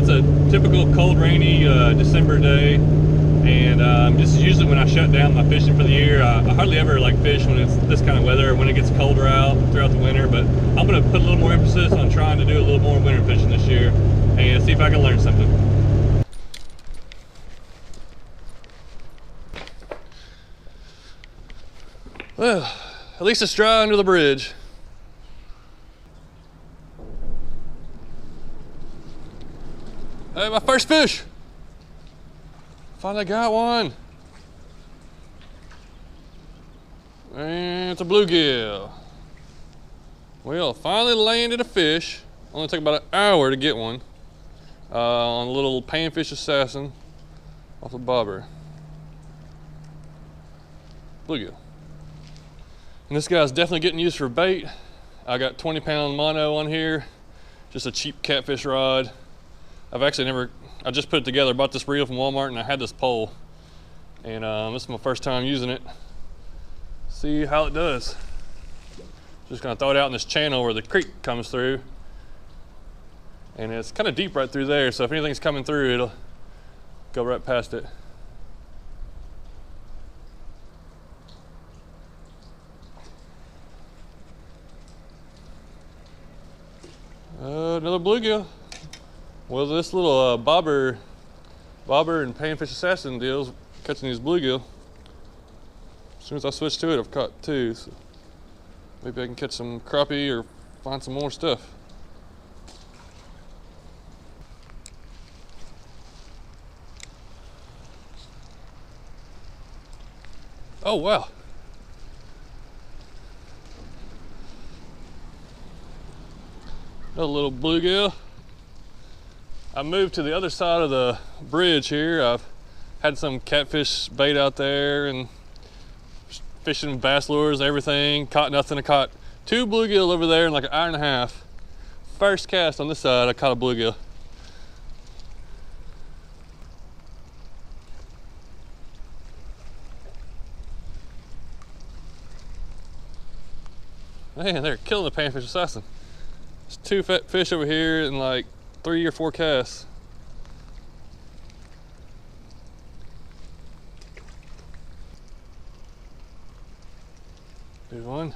it's a typical cold, rainy December day, and just usually when I shut down my fishing for the year, I hardly ever like fish when it's this kind of weather, when it gets colder out throughout the winter. But I'm going to put a little more emphasis on trying to do a little more winter fishing this year and see if I can learn something. Well, at least it's dry under the bridge. Hey, my first fish. Finally got one. And it's a bluegill. Well, finally landed a fish. Only took about an hour to get one. On a little panfish assassin off a bobber. Bluegill. And this guy's definitely getting used for bait. I got 20-pound mono on here. Just a cheap catfish rod. I just put it together, bought this reel from Walmart, and I had this pole. And this is my first time using it. See how it does. Just gonna throw it out in this channel where the creek comes through. And it's kind of deep right through there, so if anything's coming through, it'll go right past it. Another bluegill. Well, this little bobber and panfish assassin deal's catching these bluegill. As soon as I switch to it, I've caught two. So maybe I can catch some crappie or find some more stuff. Oh, wow. Another little bluegill. I moved to the other side of the bridge here. I've had some catfish bait out there and fishing bass lures, everything. Caught nothing. I caught two bluegill over there in like an hour and a half. First cast on this side, I caught a bluegill. Man, they're killing the panfish assassin. There's two fat fish over here and like 3 or 4 casts. There's one.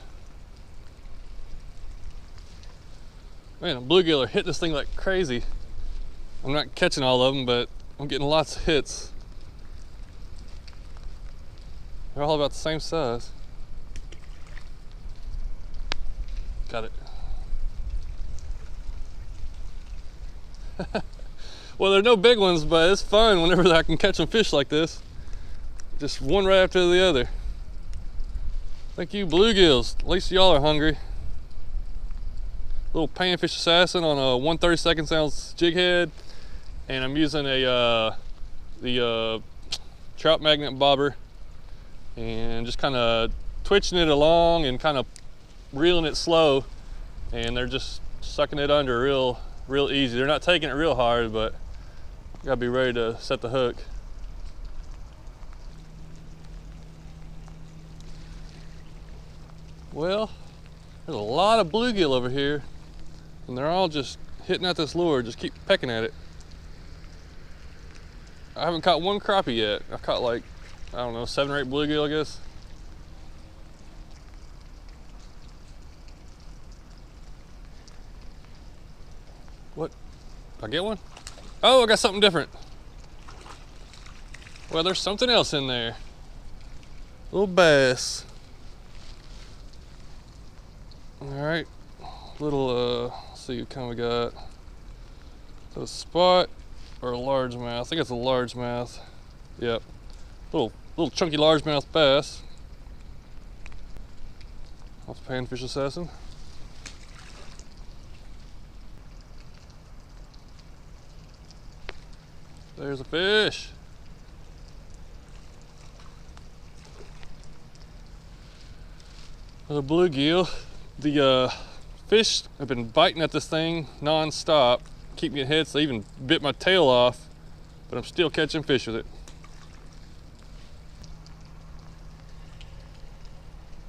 Man, the bluegill are hitting this thing like crazy. I'm not catching all of them, but I'm getting lots of hits. They're all about the same size. Got it. Well, there are no big ones, but it's fun whenever I can catch some fish like this. Just one right after the other. Thank you, bluegills. At least y'all are hungry. Little panfish assassin on a 1/32 ounce jig head, and I'm using the trout magnet bobber, and just kind of twitching it along and kind of reeling it slow, and they're just sucking it under real easy. They're not taking it real hard, but gotta be ready to set the hook. Well, there's a lot of bluegill over here, and they're all just hitting at this lure, just keep pecking at it. I haven't caught one crappie yet. I've caught like, I don't know, 7 or 8 bluegill, I guess. What? Did I get one? Oh, I got something different. Well, there's something else in there. Little bass. All right, little, let's see what kind we got. Is that a spot or a largemouth? I think it's a largemouth. Yep, little chunky largemouth bass. Off the panfish assassin. There's a fish. Another bluegill. The fish have been biting at this thing non-stop, keep getting hits. They even bit my tail off, but I'm still catching fish with it.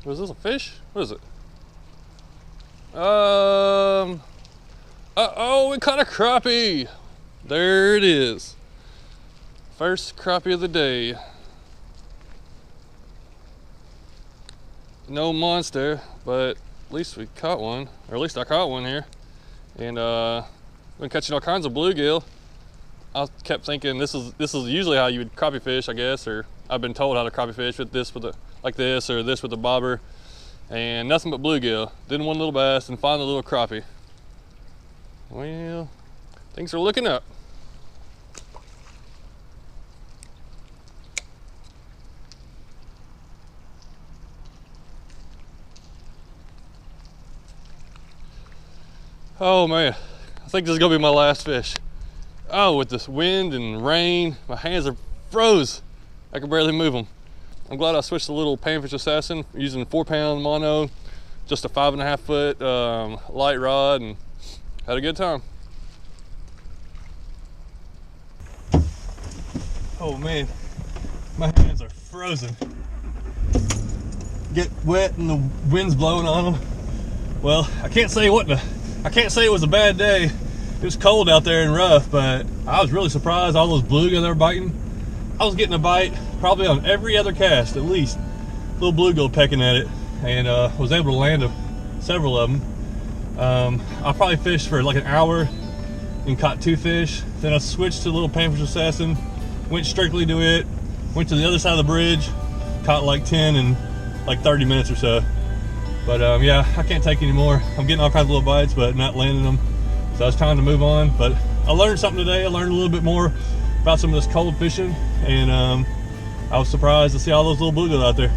Was this a fish? What is it? Uh-oh, we caught a crappie. There it is. First crappie of the day. No monster, but at least we caught one, or at least I caught one here. And been catching all kinds of bluegill. I kept thinking this is usually how you would crappie fish, I guess, or I've been told how to crappie fish with this like this, or this with a bobber, and nothing but bluegill. Didn't one little bass and finally a little crappie. Well, things are looking up. Oh man, I think this is gonna be my last fish. Oh, with this wind and rain, my hands are froze. I can barely move them. I'm glad I switched to a little panfish assassin using 4-pound mono, just a 5.5 foot light rod, and had a good time. Oh man, my hands are frozen. Get wet and the wind's blowing on them. Well, I can't say it was a bad day. It was cold out there and rough, but I was really surprised all those bluegill they were biting. I was getting a bite probably on every other cast, at least. Little bluegill pecking at it, and was able to land several of them. I probably fished for like an hour and caught 2 fish. Then I switched to a little panfish assassin, went strictly to it, went to the other side of the bridge, caught like 10 in like 30 minutes or so. But yeah, I can't take any more. I'm getting all kinds of little bites, but not landing them. So it's time to move on. But I learned something today. I learned a little bit more about some of this cold fishing, and I was surprised to see all those little bluegill out there.